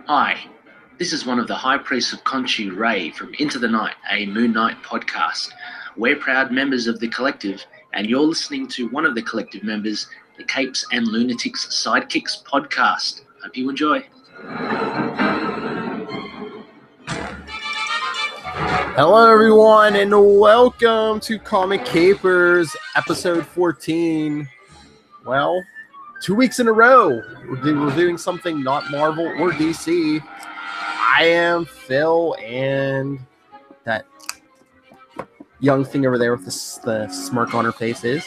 Hi, this is one of the High Priests of Khonshu, Ray, from Into the Night, a Moon Knight podcast. We're proud members of the collective, and you're listening to one of the collective members, the Capes and Lunatics Sidekicks Podcast. Hope you enjoy. Hello, everyone, and welcome to Comic Capers, episode 14. Well, 2 weeks in a row, we're doing something not Marvel or DC. I am Phil, and that young thing over there with the smirk on her face is...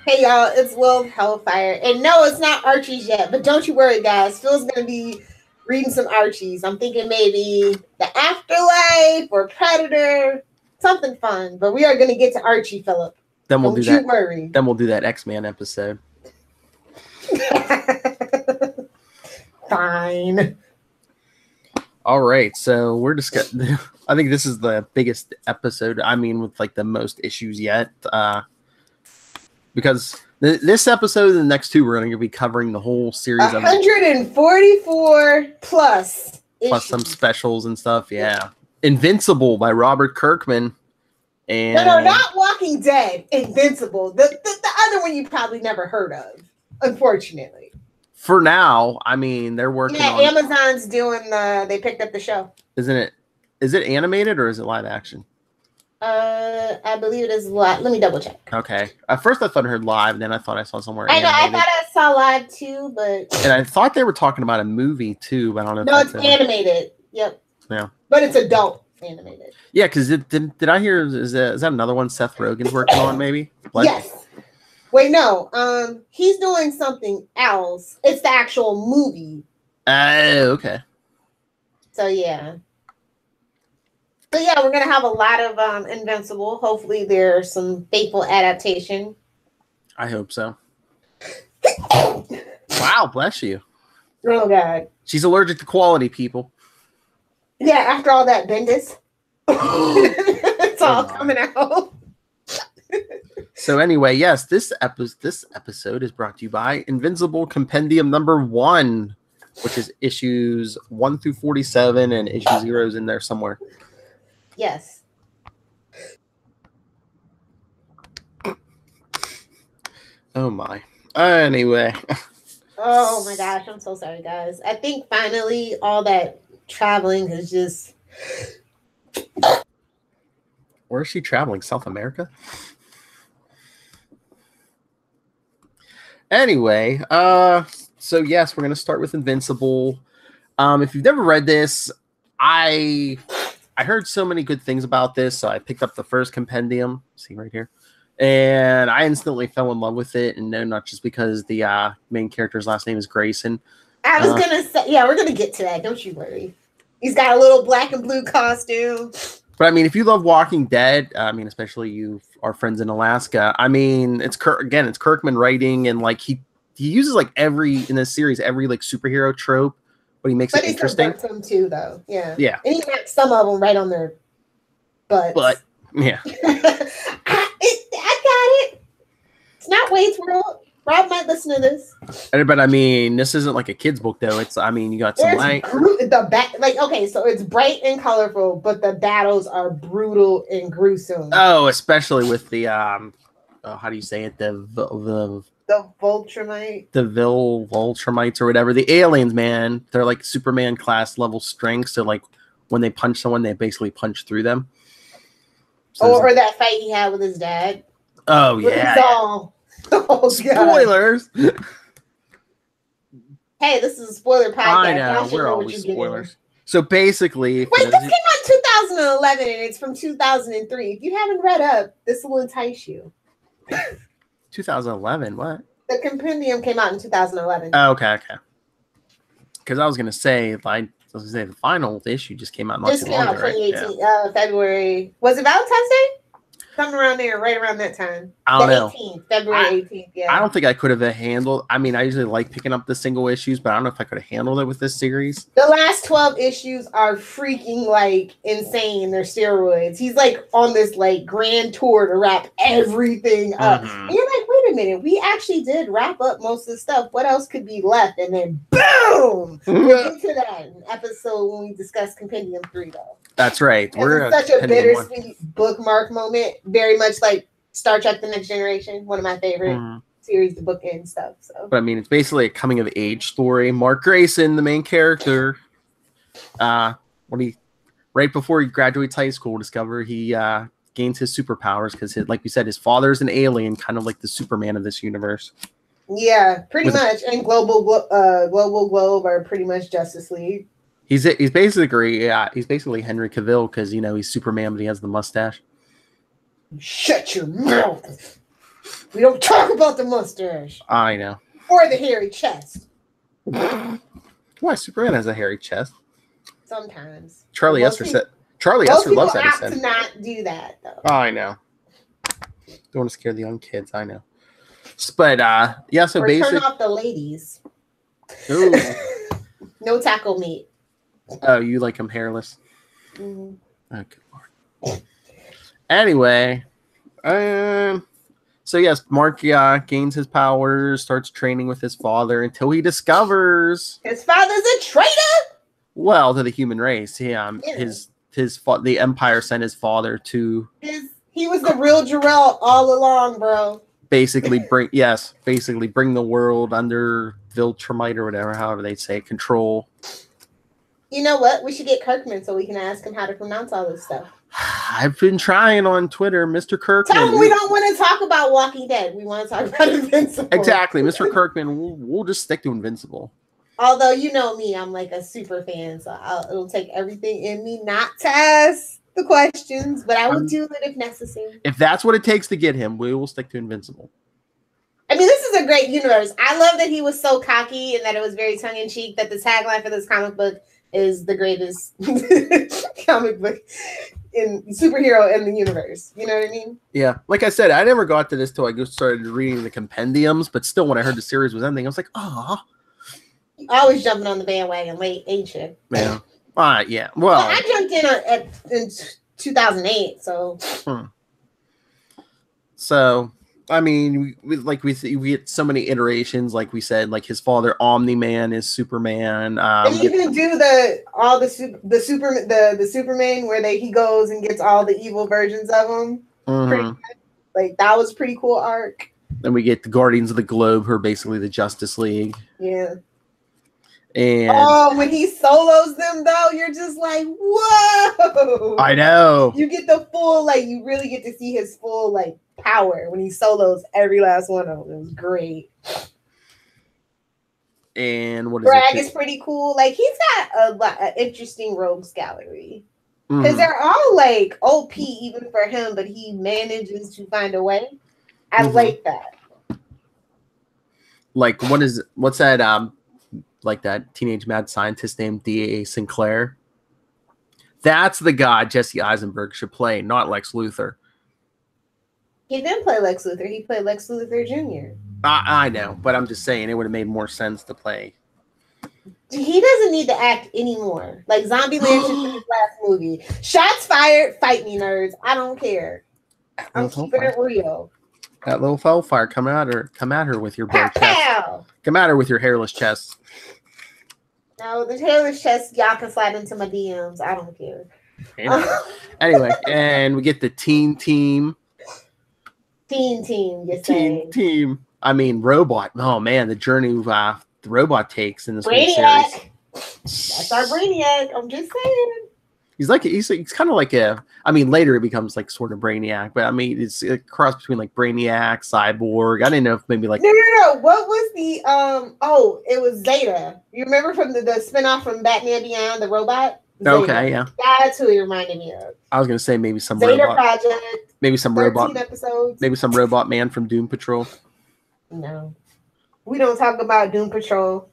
Hey, y'all, it's Lil Hellfire. And no, it's not Archie's yet, but don't you worry, guys. Phil's going to be reading some Archies. I'm thinking maybe The Afterlife or Predator, something fun. But we are going to get to Archie, Philip. Then we'll don't do you that. Worry. Then we'll do that X-Men episode. Fine. All right, so we're discussing. I think this is the biggest episode. I mean, with like the most issues yet, because this episode and the next two, we're going to be covering the whole series. 144 plus issues. Some specials and stuff. Yeah, Invincible by Robert Kirkman. And No, not Walking Dead. Invincible. The other one you probably never heard of, unfortunately. For now, I mean, they're working on... Amazon's doing they picked up the show. Is it animated or is it live action? I believe it is live. Let me double check. Okay. At first I thought I heard live, then I thought I saw somewhere I know, animated. I thought I saw live too, but... And I thought they were talking about a movie too, but I don't know. No, it's animated. Yep. Yeah. But it's adult animated. Yeah, because did I hear, is that another one Seth Rogen's working on maybe? Yes. Wait, no. He's doing something else. It's the actual movie. Oh, okay. So yeah. So yeah, we're gonna have a lot of Invincible. Hopefully, there's some faithful adaptation. I hope so. Wow, bless you. Oh God. She's allergic to quality, people. Yeah, after all that Bendis, it's all coming out. So anyway, yes, this episode is brought to you by Invincible Compendium number 1, which is issues 1 through 47, and issue 0 is in there somewhere. Yes. Oh my. Anyway. Oh my gosh, I'm so sorry, guys. I think finally all that traveling is just... Where is she traveling? South America? Anyway, so yes, we're going to start with Invincible. If you've never read this, I heard so many good things about this, so I picked up the first compendium, see right here, and I instantly fell in love with it, and no, not just because the main character's last name is Grayson. I was going to say, yeah, we're going to get to that, don't you worry. He's got a little black and blue costume. But I mean, if you love Walking Dead, I mean, especially you, our friends in Alaska, I mean, it's Kirkman writing, and like he uses like in this series every like superhero trope, but he makes it interesting. But he them too, though. Yeah. Yeah. And he got some of them right on their butts. But yeah. I got it. It's not Wade's World. Rob might listen to this. But I mean, this isn't like a kid's book, though. It's, I mean, you got some light. Okay, so it's bright and colorful, but the battles are brutal and gruesome. Oh, especially with the how do you say it? The Voltramite. The Voltramites or whatever. The aliens, man. They're like Superman class level strength. So like when they punch someone, they basically punch through them. So or that fight he had with his dad. Oh yeah. Oh, spoilers. Hey, this is a spoiler podcast. I know, we're always spoilers. So basically... Wait, this came out in 2011 and it's from 2003. If you haven't read up, this will entice you. 2011? What? The Compendium came out in 2011. Oh, okay. Because I was going to say, the final issue just came out not too long ago, 2018, right? February. Was it Valentine's Day? Something around there, right around that time. I don't know. 18th, February 18th, yeah. I don't think I could have handled... I mean, I usually like picking up the single issues, but I don't know if I could have handled it with this series. The last 12 issues are freaking, like, insane. They're steroids. He's, like, on this, like, grand tour to wrap everything up. And you're like, wait a a minute, we actually did wrap up most of the stuff. What else could be left? And then boom! We'll get to that in episode when we discuss Compendium 3, though. That's right. We're such a bittersweet bookmark moment, very much like Star Trek: The Next Generation, one of my favorite series to book and stuff. So, but I mean, it's basically a coming of age story. Mark Grayson, the main character, right before he graduates high school, discover he gains his superpowers because, like we said, his father's an alien, kind of like the Superman of this universe. Yeah, pretty much. And Global Globe are pretty much Justice League. He's basically Henry Cavill because he's Superman, but he has the mustache. Shut your mouth. We don't talk about the mustache. I know. Or the hairy chest. Why Superman has a hairy chest? Sometimes. Charlie Esser loves that. Most people to not do that, though. Oh, I know. Don't want to scare the young kids. I know. But yeah. So basically, turn off the ladies. Ooh. No taco meat. Oh, you like them hairless? Mm-hmm. Oh, good Lord. Anyway, so yes, Mark gains his powers, starts training with his father until he discovers his father's a traitor. Well, to the human race, the Empire sent his father to. He was the real Jarrell all along, bro. Basically, bring the world under Viltrumite or whatever, however they say, control. You know what? We should get Kirkman so we can ask him how to pronounce all this stuff. I've been trying on Twitter, Mr. Kirkman. Tell him we don't want to talk about Walking Dead. We want to talk about Invincible. Exactly, Mr. Kirkman. We'll just stick to Invincible. Although you know me, I'm like a super fan, so it'll take everything in me not to ask the questions, but I will do it if necessary. If that's what it takes to get him, we will stick to Invincible. I mean, this is a great universe. I love that he was so cocky and that it was very tongue-in-cheek, that the tagline for this comic book is the greatest comic book in superhero in the universe. You know what I mean? Yeah. Like I said, I never got to this till I started reading the compendiums, but still when I heard the series was ending, I was like, oh. Always jumping on the bandwagon late, ain't you? Yeah. Yeah. Well, I jumped in 2008, so. So, I mean, we get so many iterations, like we said, like his father Omni-Man is Superman. And you can do the Superman where he goes and gets all the evil versions of them. Like that was pretty cool arc. Then we get the Guardians of the Globe, who are basically the Justice League. Yeah. And when he solos them, though, you're just like, whoa! I know. You get the full, you really get to see his full, power when he solos every last one of them. It was great. And what is Bragg is pretty cool. He's got an interesting rogues gallery. Because they're all, OP even for him, but he manages to find a way. I like that. What's that, that teenage mad scientist named D.A. Sinclair? That's the guy Jesse Eisenberg should play, not Lex Luthor. He didn't play Lex Luthor. He played Lex Luthor Jr. I know, but I'm just saying it would have made more sense to play. He doesn't need to act anymore. Zombieland should be his last movie. Shots fired. Fight me, nerds. I don't care. I'm keeping it real. That little hellfire, come at her with your bare chest. Come at her with your hairless chest. No, the hairless chest, y'all can slide into my DMs. I don't care. Anyway, and we get the Teen Team. Team. I mean, Robot. Oh man, the journey the Robot takes in this Brainiac. series. That's our Brainiac. I'm just saying. He's kind of like later it becomes sort of Brainiac, but I mean it's a cross between Brainiac, Cyborg. I didn't know if maybe No. What was the it was Zeta. You remember from the spinoff from Batman Beyond, the robot? Zeta. Okay, yeah. That's who he reminded me of. I was gonna say maybe some Zeta robot. Project. Maybe some robot episodes. Maybe some robot man from Doom Patrol. No. We don't talk about Doom Patrol.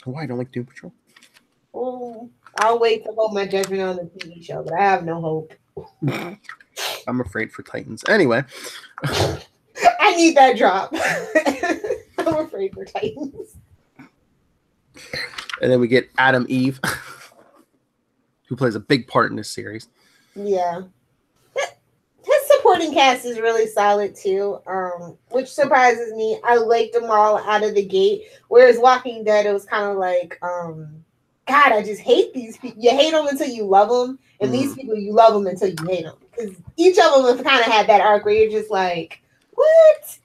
Oh, I don't like Doom Patrol. Oh, I'll wait to hold my judgment on the TV show, but I have no hope. I'm afraid for Titans. Anyway. I need that drop. I'm afraid for Titans. And then we get Adam Eve, who plays a big part in this series. Yeah. His support supporting cast is really solid too, which surprises me. I liked them all out of the gate. Whereas Walking Dead, it was kind of like, God, I just hate these people. You hate them until you love them, and these people, you love them until you hate them. Because each of them have kind of had that arc where you're just like, what?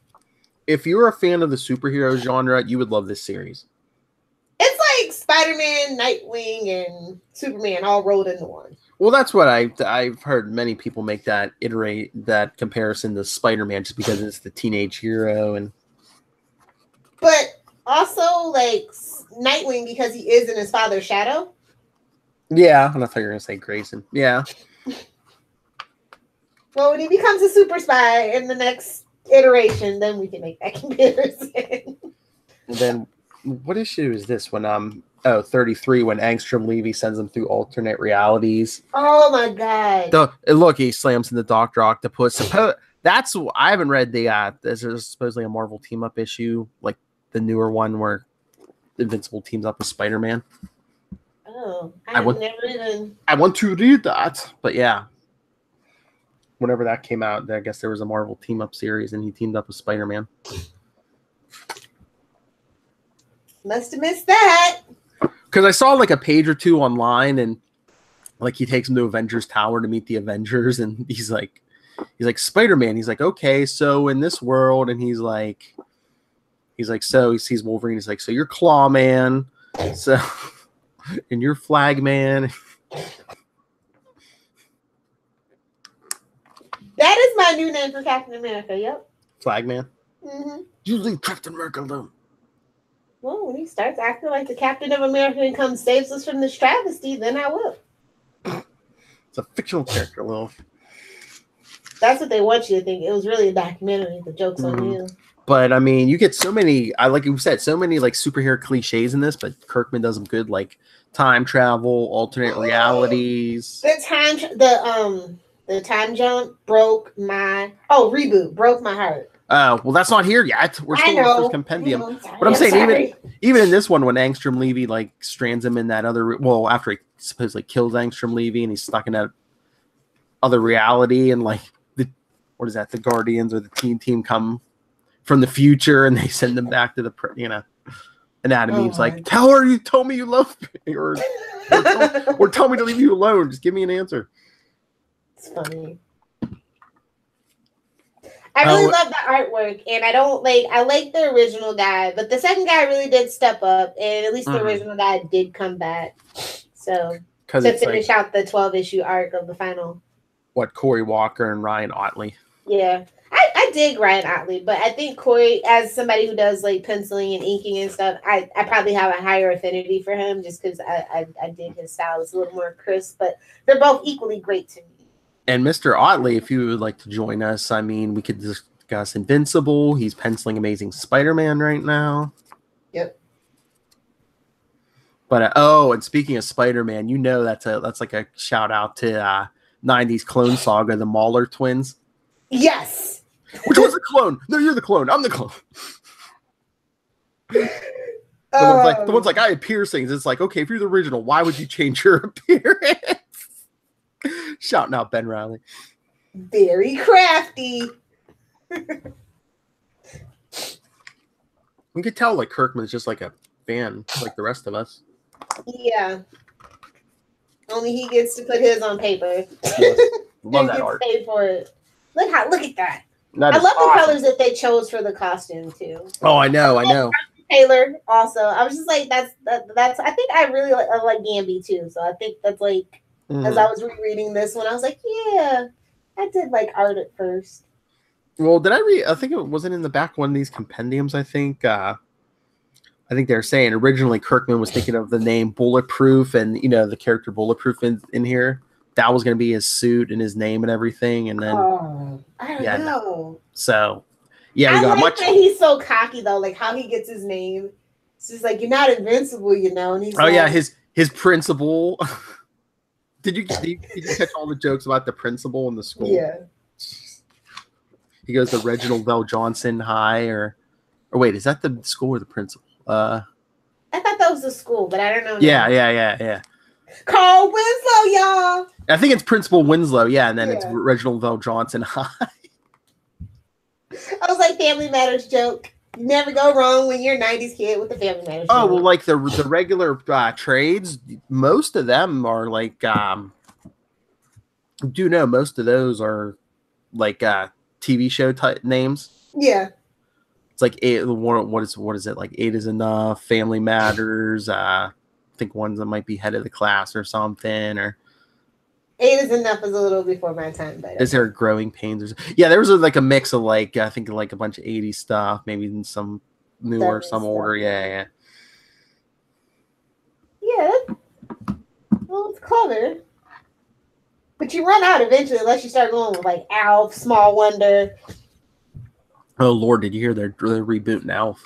If you're a fan of the superhero genre, you would love this series. It's like Spider-Man, Nightwing, and Superman all rolled into one. Well, that's what I've heard many people make that comparison to Spider-Man just because it's the teenage hero But also like Nightwing because he is in his father's shadow. Yeah, and I thought you were gonna say Grayson. Yeah. Well, when he becomes a super spy in the next iteration, then we can make that comparison. And then what issue is this when 33 when Angstrom Levy sends him through alternate realities. Oh my god. Look, he slams in the Dr. Octopus. I haven't read there's supposedly a Marvel team up issue, like the newer one where Invincible teams up with Spider-Man. Oh, I want to read that. But yeah. Whenever that came out, I guess there was a Marvel team up series and he teamed up with Spider-Man. Must have missed that. Because I saw like a page or two online and like he takes him to Avengers Tower to meet the Avengers and he's like Spider-Man. He's like, okay, so in this world, and he's like, so he sees Wolverine. He's like, so you're Claw Man, so and you're Flag Man. That is my new name for Captain America. Yep. Flag Man. Mm-hmm. You leave Captain America alone. Well, when he starts acting like the Captain of America and comes saves us from this travesty, then I will. It's a fictional character, Lil. That's what they want you to think. It was really a documentary. The joke's on you. But I mean, you get so many. Like you said, so many like superhero cliches in this. But Kirkman does them good, like time travel, alternate realities. The time jump broke my reboot broke my heart. Well, that's not here yet. We're still in the first compendium. But I'm saying even in this one, when Angstrom Levy like strands him in that other, after he supposedly kills Angstrom Levy and he's stuck in that other reality, and like the Guardians or the Teen Team come from the future and they send them back to the Anatomy's like, tell me you love me, or tell me to leave you alone. Just give me an answer. It's funny. I really love the artwork, and I like the original guy, but the second guy really did step up, and at least the original guy did come back. So to finish out the 12-issue arc of the final. Corey Walker and Ryan Otley. Yeah. I dig Ryan Otley, but I think Corey, as somebody who does like penciling and inking and stuff, I probably have a higher affinity for him just because I dig his style. It's a little more crisp, but they're both equally great to me. And Mr. Otley, if you would like to join us, I mean, we could discuss Invincible. He's penciling Amazing Spider-Man right now. Yep. But and speaking of Spider-Man, that's like a shout out to 90s Clone Saga, the Mauler twins. Yes. Which one's the clone? No, you're the clone. I'm the clone. The one's like I had piercings. It's like, okay, if you're the original, why would you change your appearance? Shouting out Ben Riley. Very crafty. We could tell like Kirkman's just like a fan, like the rest of us. Yeah. Only he gets to put his on paper. Yes. Love that art. Paid for it. Look at that. I love the colors that they chose for the costume too. Oh, I know. Taylor also. I was just like, that's. I think I really like Gamby too. So I think that's like. As I was rereading this one, I was like, yeah, I did like art at first. Well, did I read? I think it wasn't in the back one of these compendiums. I think they're saying originally Kirkman was thinking of the name Bulletproof and, the character Bulletproof in here. That was going to be his suit and his name and everything. And then, I don't know. So, yeah, I like that he's so cocky though, like how he gets his name. It's just like, you're not invincible, And he's his principal. Did you catch all the jokes about the principal in the school? Yeah. He goes to Reginald Bell Johnson High, or wait, is that the school or the principal? I thought that was the school, but I don't know. Yeah. Carl Winslow, y'all. I think it's Principal Winslow, yeah, and then it's Reginald Bell Johnson High. I was like, Family Matters joke. You never go wrong when you're a 90s kid with the Family Matters joke. Oh, well, like the regular trades, most of them are like, do know most of those are like TV show type names. Yeah. It's like what is it? Like 8 is Enough, Family Matters. I think ones that might be Head of the Class or something, or 8 is Enough is a little before my time, but is there Growing Pains? Yeah, there was like a mix of like I think like a bunch of 80s stuff, maybe some newer, some older. Yeah. Well, it's clever, but you run out eventually unless you start going with like Alf, Small Wonder. Oh Lord, did you hear they're rebooting Alf?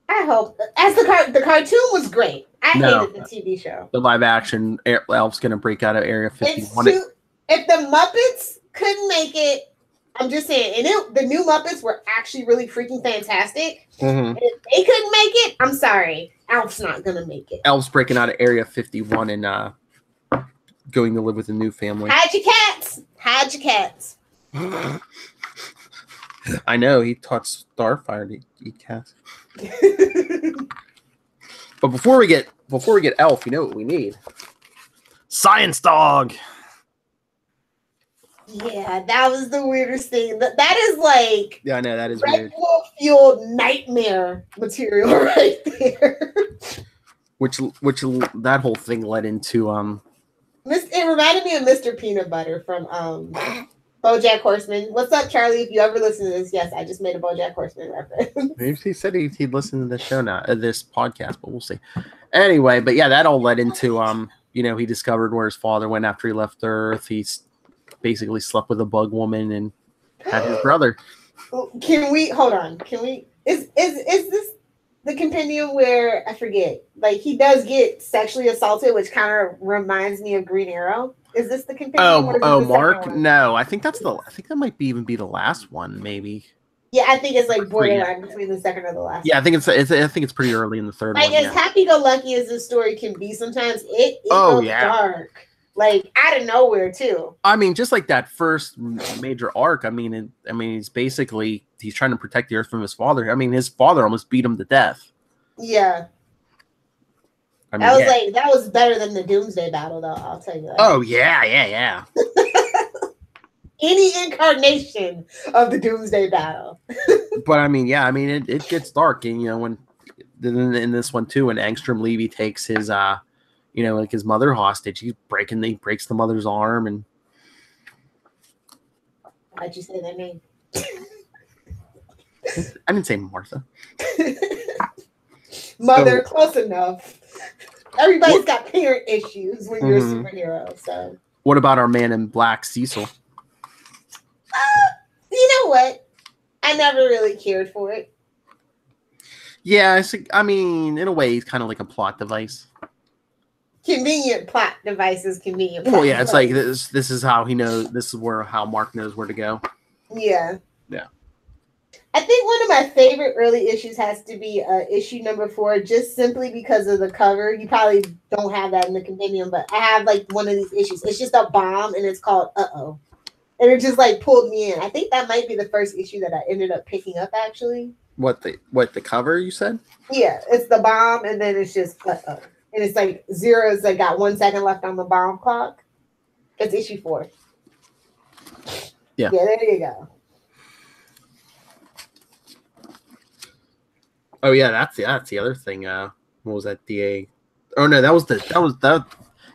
I hope. As the cartoon was great. I hated the TV show. The live action Alf's gonna break out of Area 51. If the Muppets couldn't make it, I'm just saying, and the new Muppets were actually really freaking fantastic. Mm-hmm. And if they couldn't make it, I'm sorry, Alf's not gonna make it. Alf's breaking out of Area 51 and going to live with a new family. Hide your cats. Hide your cats. I know he taught Starfire to eat cats. But before we get Elf, you know what we need? Science Dog. Yeah, that was the weirdest thing. That is like I know that is weird. Fueled nightmare material right there. Which that whole thing led into It reminded me of Mr. Peanut Butter from BoJack Horseman. What's up, Charlie? If you ever listen to this, yes, I just made a BoJack Horseman reference. Maybe he said he'd listen to the show now, this podcast, but we'll see. Anyway, but yeah, that all led into he discovered where his father went after he left Earth. He basically slept with a bug woman and had his brother. Can we hold on? Can we? Is this the compendium where I forget? Like he does get sexually assaulted, which kind of reminds me of Green Arrow. Is this the compendium? Oh, Mark? No, I think that might even be the last one, maybe. Yeah, I think it's like borderline between the second or the last. Yeah, I think it's pretty early in the third one. Like as happy-go-lucky as this story can be, sometimes it goes dark, like out of nowhere too. I mean, just like that first major arc. I mean, he's trying to protect the Earth from his father. I mean, his father almost beat him to death. Yeah. I mean, that was better than the Doomsday Battle, though. I'll tell you that. Oh yeah. Any incarnation of the Doomsday Battle. But I mean, it gets dark, and when in this one too, when Angstrom Levy takes his like his mother hostage, he breaks the mother's arm, and why'd you say that name? I didn't say Martha. Mother, close enough. Everybody's got parent issues when you're a superhero. So, what about our man in black, Cecil? You know what? I never really cared for it. Yeah, I mean, in a way, he's kind of like a plot device. Convenient plot devices, convenient. Well, yeah, it's like this is how he knows. This is how Mark knows where to go. Yeah. Yeah. I think one of my favorite early issues has to be issue number 4, just simply because of the cover. You probably don't have that in the compendium, but I have like one of these issues. It's just a bomb, and it's called Uh-Oh. And it just like pulled me in. I think that might be the first issue that I ended up picking up, actually. What the cover you said? Yeah, it's the bomb, and then it's just Uh-Oh. And it's like zeros that got 1 second left on the bomb clock. It's issue 4. Yeah. Yeah, there you go. Oh yeah, that's the other thing. What was that? Oh no, that was that.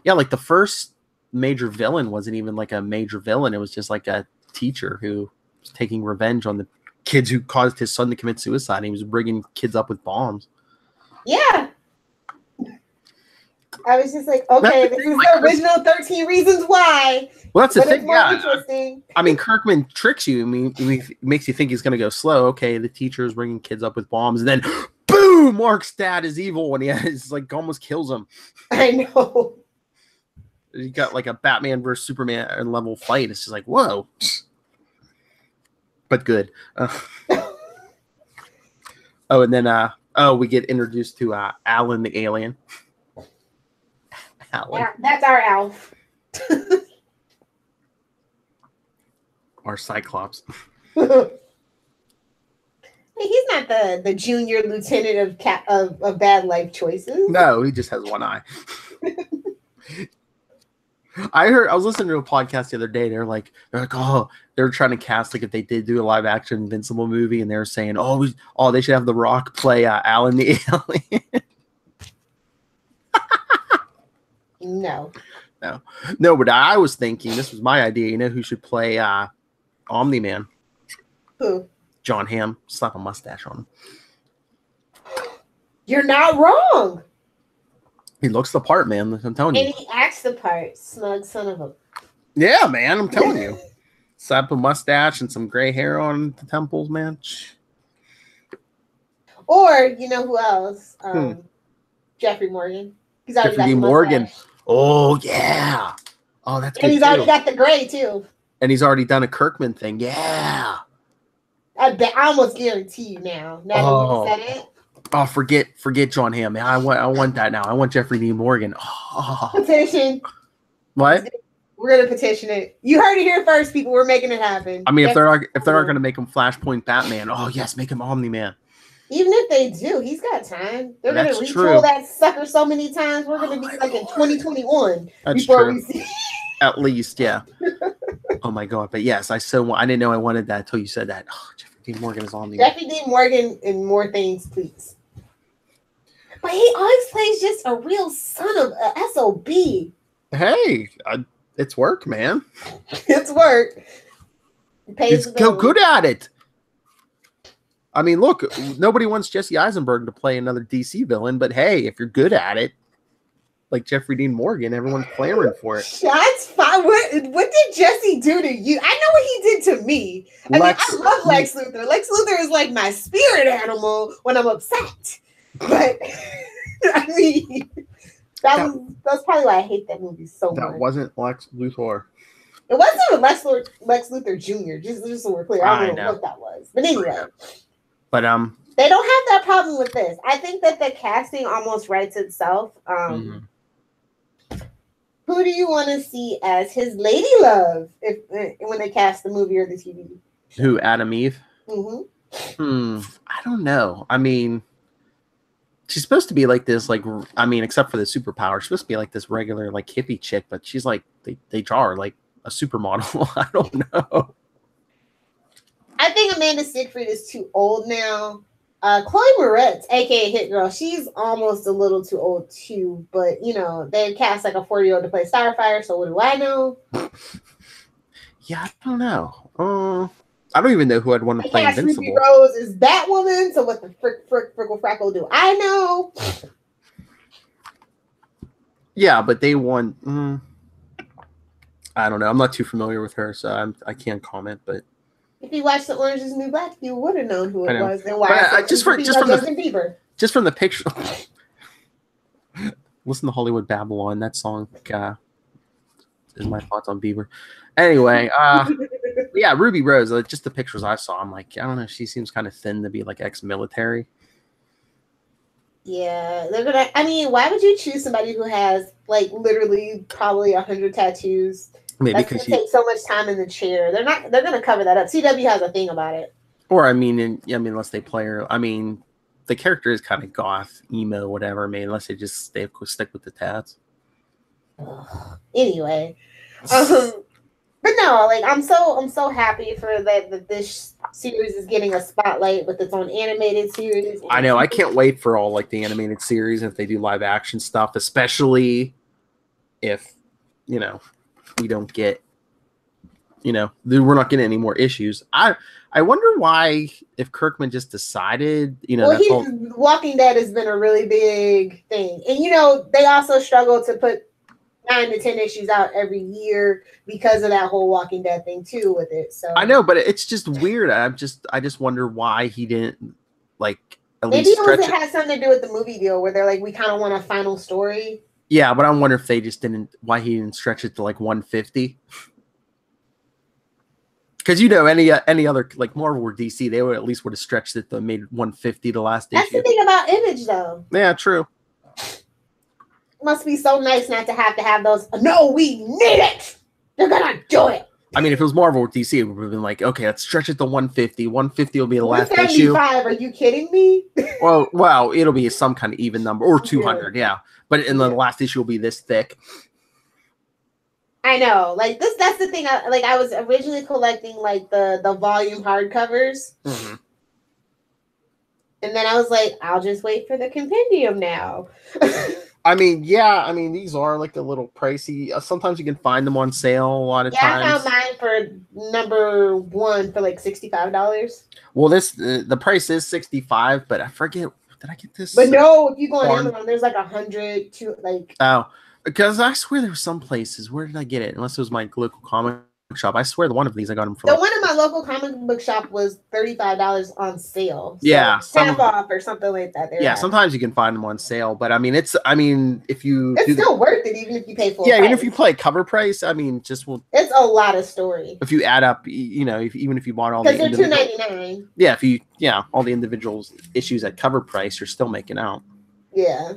Yeah, like the first major villain wasn't even like a major villain. It was just like a teacher who was taking revenge on the kids who caused his son to commit suicide. And he was bringing kids up with bombs. Yeah. I was just like, okay, this is the original 13 Reasons Why. Well, that's the thing. Yeah. Interesting. I mean, Kirkman tricks you. I mean, he makes you think he's going to go slow. Okay, the teacher is bringing kids up with bombs. And then, boom, Mark's dad is evil when he almost kills him. I know. You got like a Batman versus Superman level fight. It's just like, whoa. But good. Oh, and then, we get introduced to Alan the alien. Alan. Yeah, that's our Alf. Our Cyclops. He's not the junior lieutenant of bad life choices. No, he just has one eye. I was listening to a podcast the other day. They're like, oh, they're trying to cast like if they did do a live action Invincible movie, and they're saying, they should have The Rock play Alan the Alien. No. But I was thinking this was my idea. You know who should play Omni-Man? Who? John Hamm. Slap a mustache on him. You're not wrong. He looks the part, man. I'm telling you. And he acts the part. Smug son of a. Yeah, man. I'm telling you. Slap a mustache and some gray hair on the temples, man. Or you know who else? Jeffrey Morgan. He's already Jeffrey got the Morgan. mustache. Oh yeah. Oh, that's good. And he's already got the gray too. And he's already done a Kirkman thing. Yeah. I almost guarantee you now. Now that you said it. Oh, forget John Hamm, man. I want that now. I want Jeffrey Dean Morgan. Oh. Petition. What? We're gonna petition it. You heard it here first, people. We're making it happen. I mean, if they're not gonna make him Flashpoint Batman, yes, make him Omni-Man. Even if they do, he's got time. They're That's gonna true. retool that sucker so many times. We're gonna be like in 2021 That's before true. we see. At least, yeah. Oh my god! But yes, I didn't know I wanted that until you said that. Oh, Jeffrey Dean Morgan is Omni-Man. Jeffrey Dean Morgan in more things, please. But he always plays just a real son of a SOB. Hey, it's work, man. It's work. He's so good at it. I mean, look, nobody wants Jesse Eisenberg to play another DC villain, but hey, if you're good at it, like Jeffrey Dean Morgan, everyone's clamoring for it. Shots fired. What did Jesse do to you? I know what he did to me. I love Lex Luthor. Lex Luthor is like my spirit animal when I'm upset. But I mean, that's probably why I hate that movie so much. That wasn't Lex Luthor. It wasn't Lex Luthor Jr. Just so we're clear. I don't know what that was. But anyway. But they don't have that problem with this. I think that the casting almost writes itself. Who do you want to see as his lady love when they cast the movie or the TV? Who, Adam Eve? Mm-hmm. I don't know. I mean, she's supposed to be like this, except for the superpower, she's supposed to be like this regular, like hippie chick, but she's like, they draw her like a supermodel. I don't know. I think Amanda Seyfried is too old now. Chloe Moretz, aka Hit Girl, she's almost a little too old too, but they cast like a 40-year-old to play Starfire, so what do I know? Yeah, I don't know. I don't even know who I'd want to play Invincible. Ruby Rose is Batwoman, so what the frickle frackle do I know? Yeah, but they want. I don't know. I'm not too familiar with her, so I can't comment. But if you watched The Orange Is the New Black, you would have known who it was. And why? Just from the picture. Listen to Hollywood Babylon. That song is my thoughts on Bieber. Anyway, yeah, Ruby Rose. Just the pictures I saw, I'm like, I don't know. She seems kind of thin to be like ex-military. Yeah, they're gonna. I mean, why would you choose somebody who has like literally probably 100 tattoos? Maybe that's because gonna take so much time in the chair. They're gonna cover that up. CW has a thing about it. Or unless they play her. I mean, the character is kind of goth, emo, whatever. I mean, unless they just stick with the tats. Anyway, but no, like I'm so happy for that this series is getting a spotlight with its own animated series. I know. I can't wait for all like the animated series if they do live action stuff, especially if we don't get we're not getting any more issues. I wonder why if Kirkman just decided Walking Dead has been a really big thing, and they also struggle to put 9 to 10 issues out every year because of that whole Walking Dead thing too with it. So I know, but it's just weird. I just wonder why he didn't maybe it has something to do with the movie deal where they're like, we kind of want a final story. Yeah, but I wonder if they just why he didn't stretch it to like 150. Because any other like Marvel or DC, they would have stretched it to made 150 the last issue. That's the thing about Image though. Yeah, true. Must be so nice not to have those. No, we need it. They're gonna do it. I mean, if it was Marvel or DC, it would have been like, okay, let's stretch it to 150. 150 will be the last issue. 175, are you kidding me? Well, it'll be some kind of even number, or 200, yeah. But in the last issue will be this thick. I know, like that's the thing. I was originally collecting like the volume hardcovers, Mm-hmm. and then I was like, I'll just wait for the compendium now. I mean, yeah, I mean, these are like a little pricey. Sometimes you can find them on sale a lot of times. I found mine for number 1 for like $65. Well, the price is $65, but I forget. Did I get this? But no, if you go on Amazon, there's like 100 to like. Oh, because I swear there were some places. Where did I get it? Unless it was my local comic shop. I swear the one of these I got them for. The one in my local comic book shop was $35 on sale. So yeah, half off or something like that. Yeah, sometimes you can find them on sale, but I mean, if you, it's still worth it even if you pay full. Yeah, price. even if you play cover price, I mean, it's a lot of story. If you add up, even if you bought all the because they're $2.99. Yeah, all the individual issues at cover price, you're still making out. Yeah.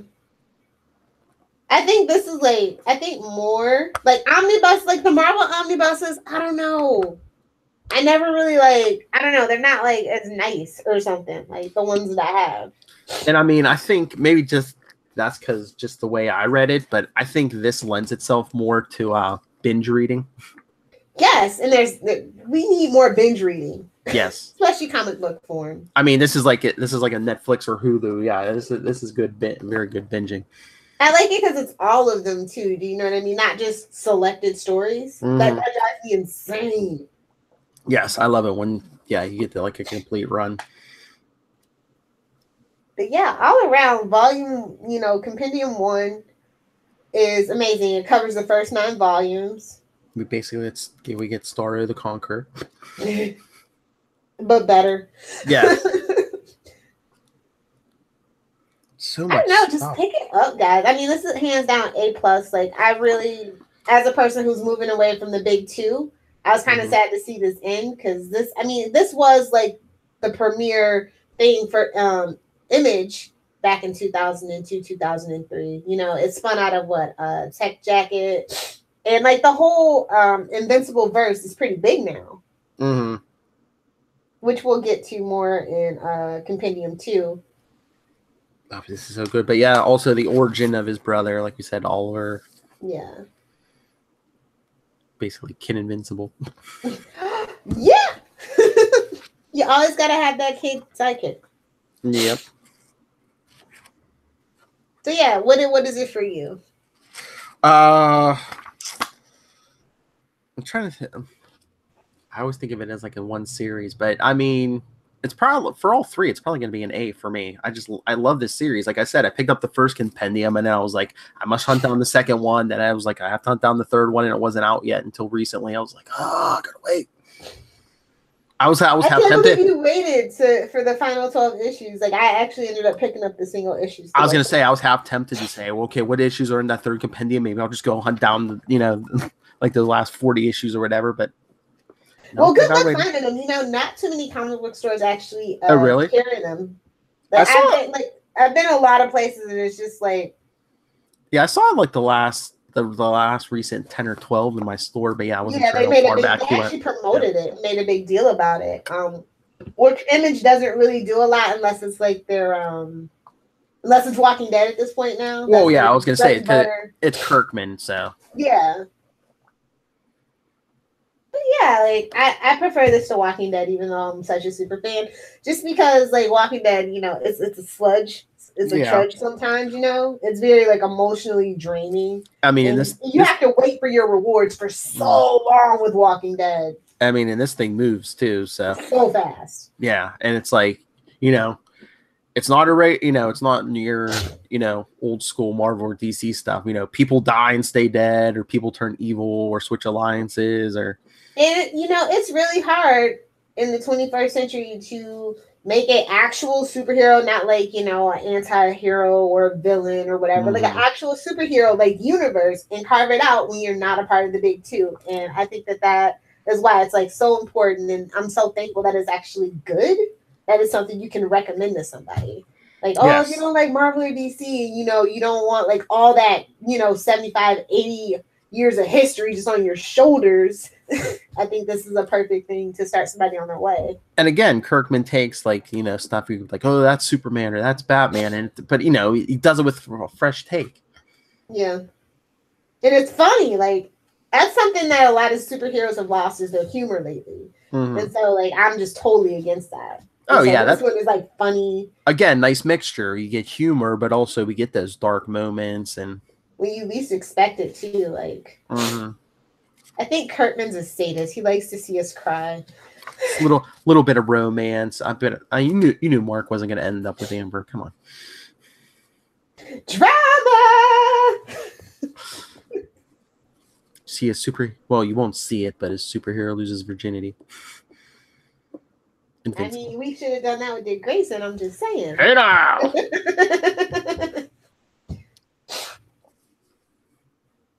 I think this is more like omnibus, like the Marvel omnibuses. I don't know. I never really I don't know. They're not like as nice or something like the ones that I have. And I mean, I think maybe that's because just the way I read it, but I think this lends itself more to binge reading. Yes, and we need more binge reading. Yes, especially comic book form. I mean, this is like a Netflix or Hulu. Yeah, this is good, very good binging. I like it because it's all of them too. Do you know what I mean? Not just selected stories. Mm-hmm. That drives me insane. Yes, I love it when you get to like a complete run. But yeah, all around volume, Compendium 1 is amazing. It covers the first 9 volumes. We get Star of the Conqueror, but better. Yeah. So much. I don't know, just pick it up, guys. I mean, this is hands down A+. Like, I really, as a person who's moving away from the big 2, I was kind of sad to see this end because this was like the premiere thing for Image back in 2002, 2003. It spun out of Tech Jacket, and like the whole Invincible verse is pretty big now. Mm-hmm. Which we'll get to more in Compendium 2. Oh, this is so good. But yeah, also the origin of his brother, like we said, Oliver. Yeah. Basically, Kid Invincible. Yeah. You always got to have that kid sidekick. Yep. So yeah, what is it for you? I'm trying to think. I always think of it as like a one series, but I mean, it's probably for all 3. It's probably going to be an A for me. I love this series. Like I said, I picked up the first Compendium, and then I was like, I must hunt down the second one. Then I was like, I have to hunt down the third one, and it wasn't out yet until recently. I was like, I gotta wait. I was half tempted. You waited for the final 12 issues. Like I actually ended up picking up the single issues. I was gonna say I was half tempted to say, well, okay, what issues are in that third Compendium? Maybe I'll just go hunt down, like the last 40 issues or whatever. But well, good luck finding them. Not too many comic book stores actually really carry them. Like, I've been a lot of places, and it's just like. Yeah, I saw like the last recent 10 or 12 in my store, but yeah, I wasn't sure they actually promoted it, made a big deal about it. Which Image doesn't really do a lot unless it's like unless it's Walking Dead at this point now. Well, yeah, I was gonna say it's Kirkman, so yeah. But yeah, like I prefer this to Walking Dead, even though I'm such a super fan. Just because like Walking Dead, it's a sludge. It's a trudge sometimes, It's very like emotionally draining. I mean, you have to wait for your rewards for so long with Walking Dead. I mean, and this thing moves too, so fast. Yeah, and it's like, it's not it's not near, old school Marvel or DC stuff. People die and stay dead, or people turn evil or switch alliances, or. And it's really hard in the 21st century to make an actual superhero, not like, an anti-hero or a villain or whatever, like an actual superhero, like universe, and carve it out when you're not a part of the big 2. And I think that is why it's like so important. And I'm so thankful that it's actually good. That is something you can recommend to somebody. Like, if you don't like Marvel or DC, you don't want like all that, 75, 80 years of history just on your shoulders. I think this is a perfect thing to start somebody on their way. And again, Kirkman takes like, stuff like, oh, that's Superman or that's Batman, but he does it with a fresh take. Yeah, and it's funny. Like that's something that a lot of superheroes have lost is their humor lately, and so like I'm just totally against that. And Oh so yeah, this one is like funny. Again, nice mixture. You get humor, but also we get those dark moments and when you least expect it too. Like I think Kirkman's a sadist. He likes to see us cry. Little bit of romance. You knew Mark wasn't going to end up with Amber. Come on, drama. See a well, you won't see it, but his superhero loses virginity. Invincible. I mean, we should have done that with Dick Grayson. I'm just saying. Hey now.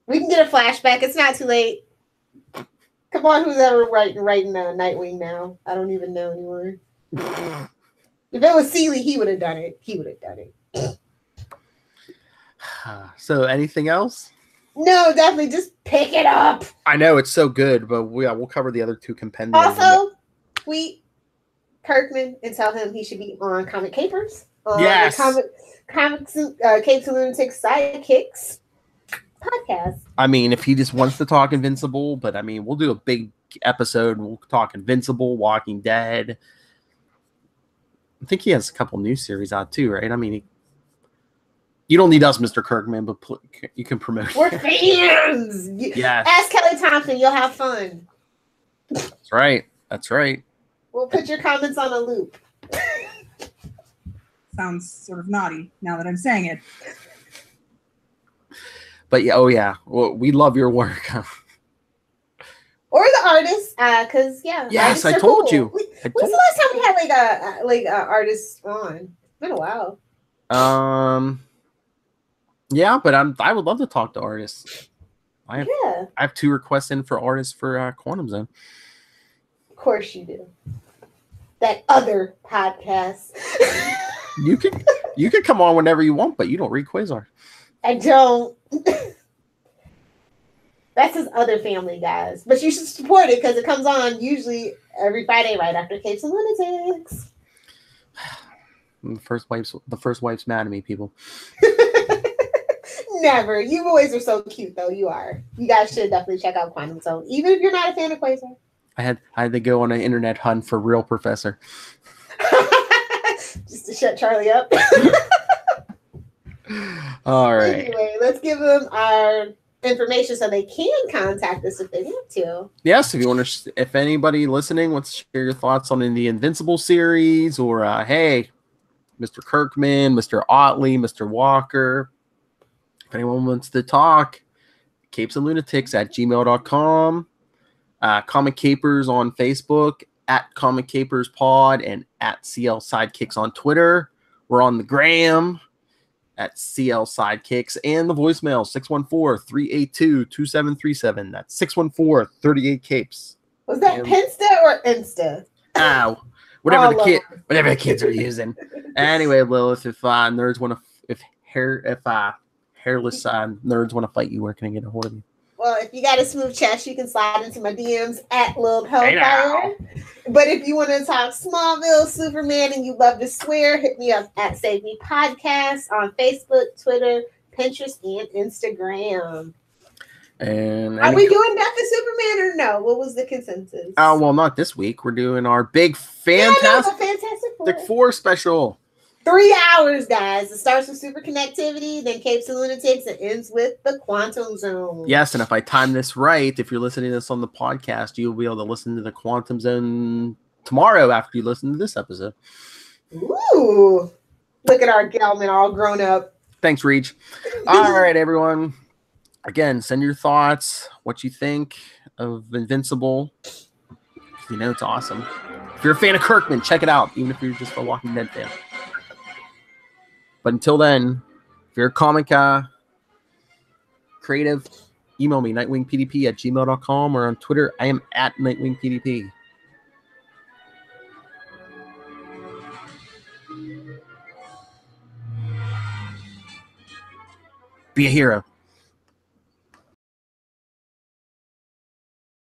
We can get a flashback. It's not too late. Come on, who's ever writing Nightwing now? I don't even know anymore. If it was Seeley, he would have done it. So, anything else? No, definitely just pick it up. I know it's so good, but we'll cover the other two compendiums. Also, tweet Kirkman and tell him he should be on Comic Capers. Yes. Comics, Capes and Lunatics, Sidekicks Podcast. I mean, if he just wants to talk Invincible, but I mean, we'll do a big episode. We'll talk Invincible, Walking Dead. I think he has a couple new series out too, right? I mean, you don't need us, Mr. Kirkman, but you can promote. We're fans. Yes. Ask Kelly Thompson. You'll have fun. That's right. We'll put your comments on a loop. Sounds sort of naughty now that I'm saying it. But yeah, well, we love your work. Or the artists, because yes, I told you. When's the last time we had artists on? It's been a while. Yeah, but I would love to talk to artists. I have 2 requests in for artists for Quantum Zone. Of course you do. That other podcast. You can come on whenever you want, but you don't read Quasar. I don't. That's his other family, guys. But you should support it because it comes on usually every Friday right after Capes and Lunatics. The first wife's mad at me, people. Never. You boys are so cute, though. You are. You guys should definitely check out Quantum Zone, even if you're not a fan of Quasar. I had to go on an internet hunt for Real Professor. Just to shut Charlie up. All right. Anyway, let's give them our information so they can contact us if they want to. Yes, if you want to, if anybody listening wants to share your thoughts on the Invincible series, or hey, Mr. Kirkman, Mr. Otley, Mr. Walker, if anyone wants to talk, Capes and Lunatics at gmail.com, Comic Capers on Facebook, at Comic Capers Pod, and at CL Sidekicks on Twitter. We're on the gram at CL Sidekicks, and the voicemail 614-382-2737. That's 614-38-CAPES. Was that Pinsta or Insta? Ow. Whatever the kids are using. Anyway, Lilith, if nerds want to, if hairless nerds want to fight you, where can I get a hold of you? Well, if you got a smooth chest, you can slide into my DMs at Lil Hellfire. But if you want to talk Smallville, Superman, and you love to swear, hit me up at Save Me Podcast on Facebook, Twitter, Pinterest, and Instagram. And are we doing Death of Superman or no? What was the consensus? Oh, well, not this week. We're doing our big Fantastic Four special. 3 hours, guys. It starts with super connectivity, then Capes and Lunatics, and ends with the Quantum Zone. Yes, and if I time this right, if you're listening to this on the podcast, you'll be able to listen to the Quantum Zone tomorrow after you listen to this episode. Ooh. Look at our Gelman all grown up. Thanks, Reach. All right, everyone. Again, send your thoughts, what you think of Invincible. You know, it's awesome. If you're a fan of Kirkman, check it out, even if you're just a Walking Dead fan. But until then, if you're a comic creative, email me, nightwingpdp@gmail.com, or on Twitter, I am at nightwingpdp. Be a hero.